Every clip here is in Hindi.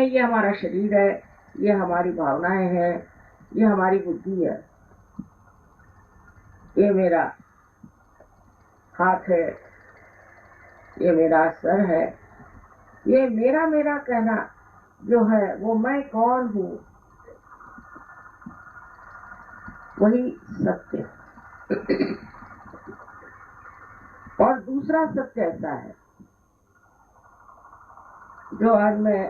ये हमारा शरीर है, ये हमारी भावनाएं हैं, ये हमारी बुद्धि है, ये मेरा हाथ है, ये मेरा सर है, ये मेरा मेरा कहना जो है वो मैं कौन हूँ, वही सत्य। और दूसरा सत्य ऐसा है जो आज मैं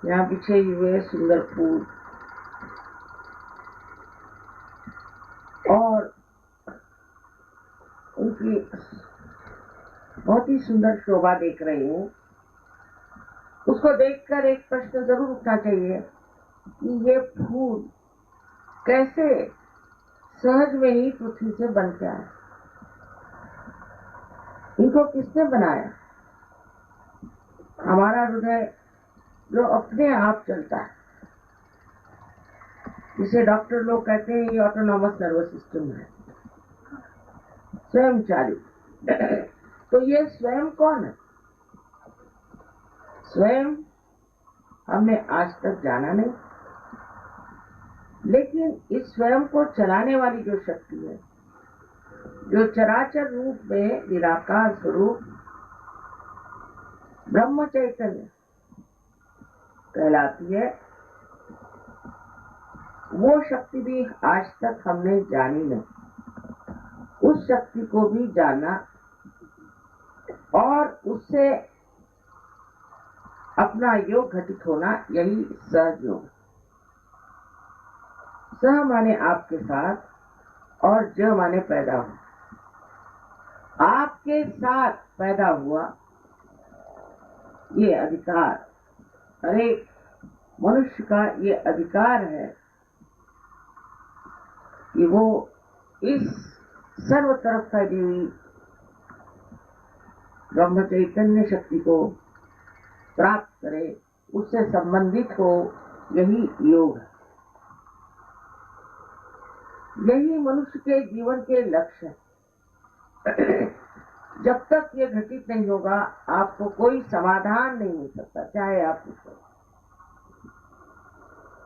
यहाँ बिछे हुए सुंदर फूल और उनकी बहुत ही सुंदर शोभा देख रही हूँ, उसको देखकर एक प्रश्न जरूर उठना चाहिए कि ये फूल कैसे सहज में ही पृथ्वी से बन के आए, इनको किसने बनाया? हमारा हृदय जो अपने आप चलता है, जिसे डॉक्टर लोग कहते हैं ये ऑटोनॉमस नर्वस सिस्टम है, स्वयं चालित। तो ये स्वयं कौन है? स्वयं हमने आज तक जाना नहीं, लेकिन इस स्वयं को चलाने वाली जो शक्ति है, जो चराचर रूप में निराकार स्वरूप ब्रह्म चैतन्य कहलाती है, वो शक्ति भी आज तक हमने जानी नहीं। उस शक्ति को भी जाना और उससे अपना योग घटित होना, यही सहज योग। सह माने आपके साथ और ज माने पैदा हुआ। आपके साथ पैदा हुआ ये अधिकार, हर एक मनुष्य का ये अधिकार है कि वो इस सर्व तरफ फैली हुई ब्रह्म चैतन्य शक्ति को प्राप्त करे, उससे संबंधित हो, यही योग है। यही मनुष्य के जीवन के लक्ष्य है। जब तक ये घटित नहीं होगा, आपको कोई समाधान नहीं मिल सकता, चाहे आप पूछो।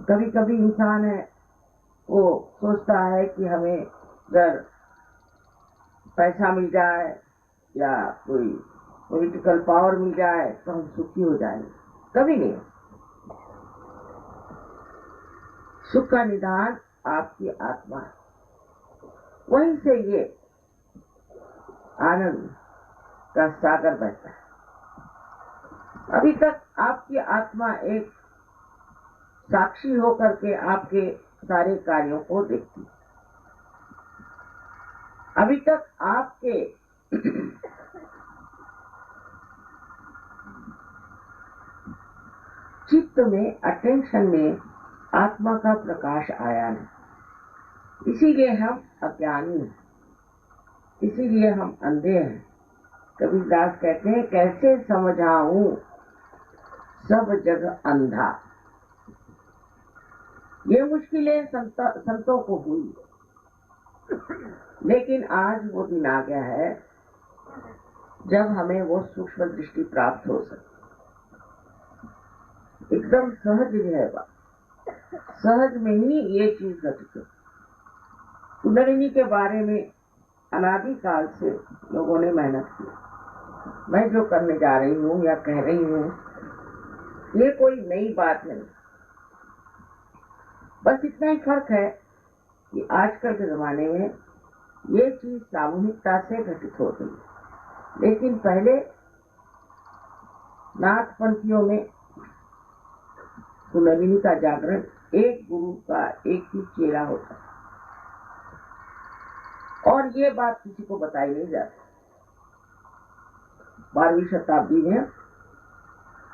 कभी कभी इंसान है वो सोचता है कि हमें अगर पैसा मिल जाए या कोई पॉलिटिकल पावर मिल जाए तो हम सुखी हो जाएंगे। कभी नहीं। सुख का निदान आपकी आत्मा है, वहीं से ये आनंद का सागर बहता है। अभी तक आपकी आत्मा एक साक्षी होकर के आपके सारे कार्यों को देखती है। अभी तक आपके चित्त में, अटेंशन में आत्मा का प्रकाश आया नहीं, इसीलिए हम अज्ञानी हैं, इसीलिए हम अंधे हैं। कबीरदास कहते हैं, कैसे समझाऊं सब जग अंधा। ये मुश्किलें संतों को हुई, लेकिन आज वो दिन आ गया है जब हमें वो सूक्ष्म दृष्टि प्राप्त हो सके। एकदम सहज है बात, सहज में ही ये चीज घटित है। कुंडलिनी के बारे में अनादि काल से लोगों ने मेहनत की। मैं जो करने जा रही हूँ या कह रही हूँ, ये कोई नई बात नहीं। बस इतना ही फर्क है कि आजकल के जमाने में ये चीज सामूहिकता से घटित होती है, लेकिन पहले नाथ पंथियों में कुंडलिनी का जागरण एक गुरु का एक ही चेला होता है, और ये बात किसी को बताई नहीं जाती। 12वीं शताब्दी में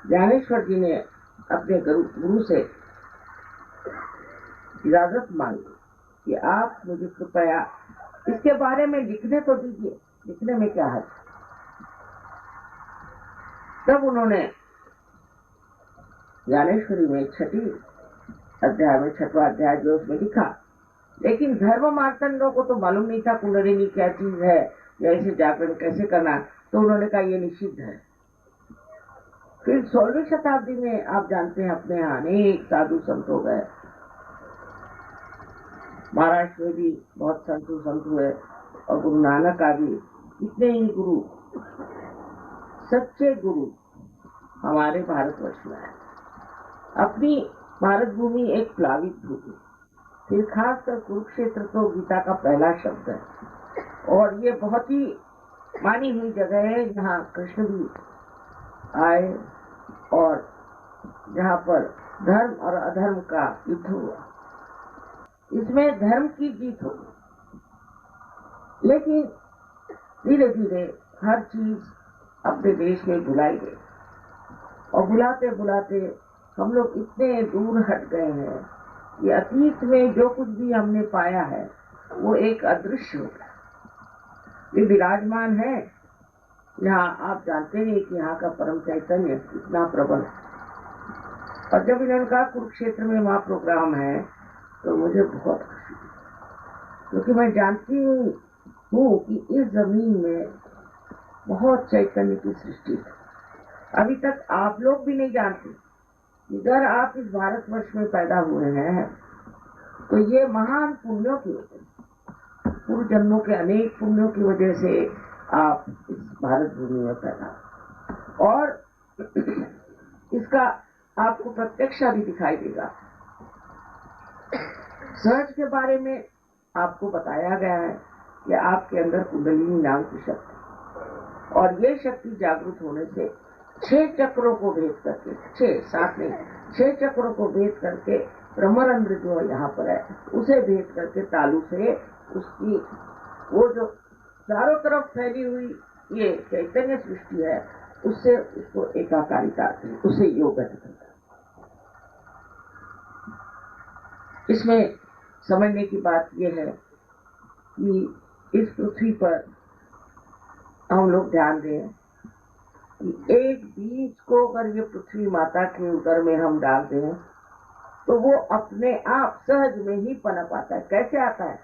ज्ञानेश्वर जी ने अपने गुरु से इजाजत मांगी कि आप मुझे कृपया इसके बारे में लिखने तो दीजिए, लिखने में क्या है। तब उन्होंने ज्ञानेश्वरी में 6वीं अध्याय में 6वां अध्याय जो उसमें लिखा, लेकिन धर्म मार्तंडों को तो मालूम नहीं था कुंडलिनी क्या चीज है या इसे जागरण कैसे करना, तो उन्होंने कहा ये निषिद्ध है। फिर 16वीं शताब्दी में आप जानते हैं अपने यहाँ अनेक साधु संत हो गए। महाराष्ट्र में भी बहुत साधु संत हुए और गुरु नानक का भी इतने ही गुरु, सच्चे गुरु हमारे भारतवर्ष में है। अपनी भारत भूमि एक प्लावित भूमि, फिर खासकर कुरुक्षेत्र तो गीता का पहला शब्द है और ये बहुत ही मानी हुई जगह है जहाँ कृष्ण भी आए और जहाँ पर धर्म और अधर्म का युद्ध हुआ। इसमें धर्म की जीत हो, लेकिन धीरे धीरे हर चीज अपने देश में भुलाई गई और बुलाते बुलाते हम लोग इतने दूर हट गए हैं कि अतीत में जो कुछ भी हमने पाया है वो एक अदृश्य हो गया। ये विराजमान है यहाँ, आप जानते हैं कि यहाँ का परम चैतन्य इतना प्रबल है। और जब इन्होंने कहा कुरुक्षेत्र में वहाँ प्रोग्राम है तो मुझे बहुत खुशी, क्योंकि मैं जानती हूँ कि इस जमीन में बहुत चैतन्य की सृष्टि है। अभी तक आप लोग भी नहीं जानते। अगर आप इस भारतवर्ष में पैदा हुए हैं तो ये महान पुण्यों की वजह, पूर्व जन्मों के अनेक पुण्यों की वजह से आप इस भारत भूमि में पैदा, और इसका आपको प्रत्यक्ष भी दिखाई देगा। सहज के बारे में आपको बताया गया है कि आपके अंदर कुंडलिनी नाम की शक्ति, और ये शक्ति जागृत होने से 6 चक्रों को भेद करके, 6 चक्रों को भेद करके ब्रह्मरंध्र जो यहाँ पर है उसे भेद करके तालु से उसकी वो जो चारों तरफ फैली हुई ये चैतन्य सृष्टि है उससे उसको एकाकारिता आती है, उसे योग कहते हैं। इसमें समझने की बात यह है कि इस पृथ्वी पर हम लोग ध्यान दें कि एक बीज को अगर ये पृथ्वी माता के उदर में हम डाल दें तो वो अपने आप सहज में ही पनप आता है। कैसे आता है?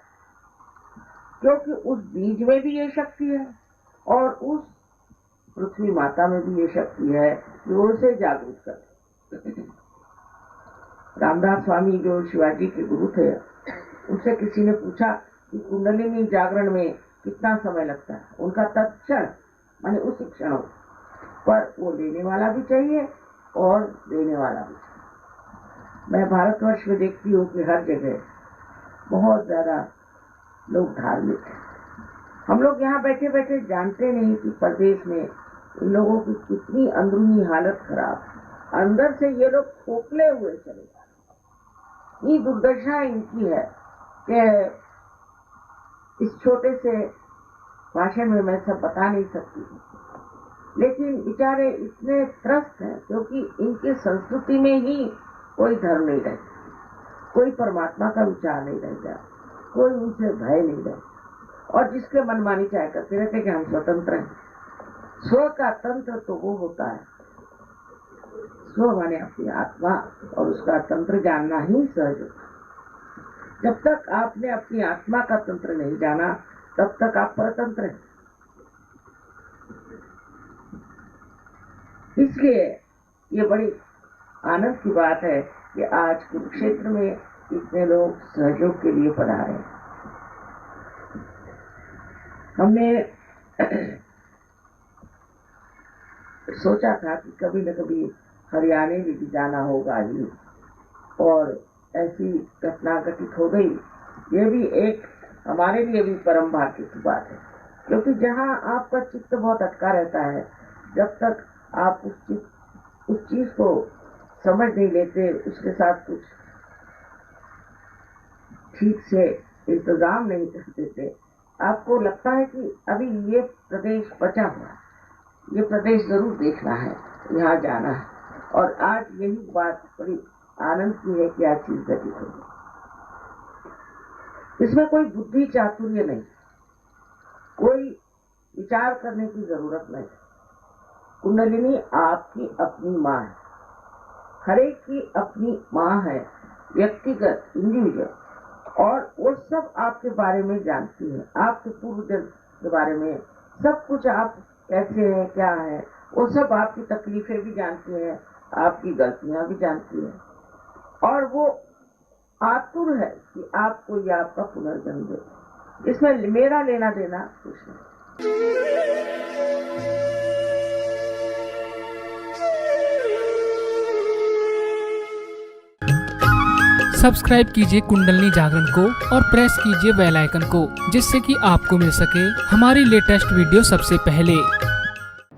क्योंकि उस बीज में भी ये शक्ति है और उस पृथ्वी माता में भी ये शक्ति है जो उसे जागरूक करती। रामदास स्वामी जो शिवाजी के गुरु थे, उनसे किसी ने पूछा कि कुंडलिनी जागरण में कितना समय लगता है। उनका तत्क्षण माने उस क्षण, पर वो लेने वाला भी चाहिए और देने वाला भी चाहिए। मैं भारतवर्ष में देखती हूँ कि हर जगह बहुत ज्यादा लोग धार्मिक हैं। हम लोग यहाँ बैठे बैठे जानते नहीं कि प्रदेश में इन लोगों की कितनी अंदरूनी हालत खराब, अंदर से ये लोग खोखले हुए चले जा रहे। ये दुर्दशा इनकी है कि इस छोटे से भाषण में मैं सब बता नहीं सकती, लेकिन बेचारे इतने त्रस्त हैं क्योंकि इनके संस्कृति में ही कोई धर्म नहीं रहता, कोई परमात्मा का विचार नहीं रहता, कोई उनसे भय नहीं रहता, और जिसके मनमानी चाहे करते रहते कि हम स्वतंत्र हैं। स्व का तंत्र तो वो होता है, स्व माने अपनी आत्मा, और उसका तंत्र जानना ही सहज होता है। जब तक आपने अपनी आत्मा का तंत्र नहीं जाना तब तक आप परतंत्र हैं। इसलिए ये बड़ी आनंद की बात है कि आज कुरुक्षेत्र में इतने लोग सहयोग के लिए पधारे। हमने सोचा था कि कभी न कभी हरियाणा में भी जाना होगा ही, और ऐसी घटना घटित हो गई। ये भी एक हमारे लिए भी परम भाग्य की बात है, क्योंकि जहाँ आपका चित्त बहुत अटका रहता है, जब तक आप उस चीज को समझ नहीं लेते, उसके साथ कुछ ठीक से इंतजाम नहीं कर देते, आपको लगता है कि अभी ये प्रदेश बचा हुआ है, ये प्रदेश जरूर देखना है, यहाँ जाना है। और आज यही बात बड़ी आनंद की है कि आज चीज घटित होगी। इसमें कोई बुद्धि चातुर्य नहीं, कोई विचार करने की जरूरत नहीं। कुंडलिनी आपकी अपनी माँ है, हरेक की अपनी माँ है, व्यक्तिगत इंडिविजुअल, और वो सब आपके बारे में जानती है, आपके पूर्व जन्म के बारे में सब कुछ, आप कैसे हैं, क्या है, वो सब आपकी तकलीफें भी जानती हैं, आपकी गलतियां भी जानती है, और वो आतुर है कि आपको ये आपका पुनर्जन्म दे। इसमें मेरा लेना देना कुछ नहीं। सब्सक्राइब कीजिए कुंडलिनी जागरण को और प्रेस कीजिए बेल आइकन को, जिससे कि आपको मिल सके हमारी लेटेस्ट वीडियो सबसे पहले।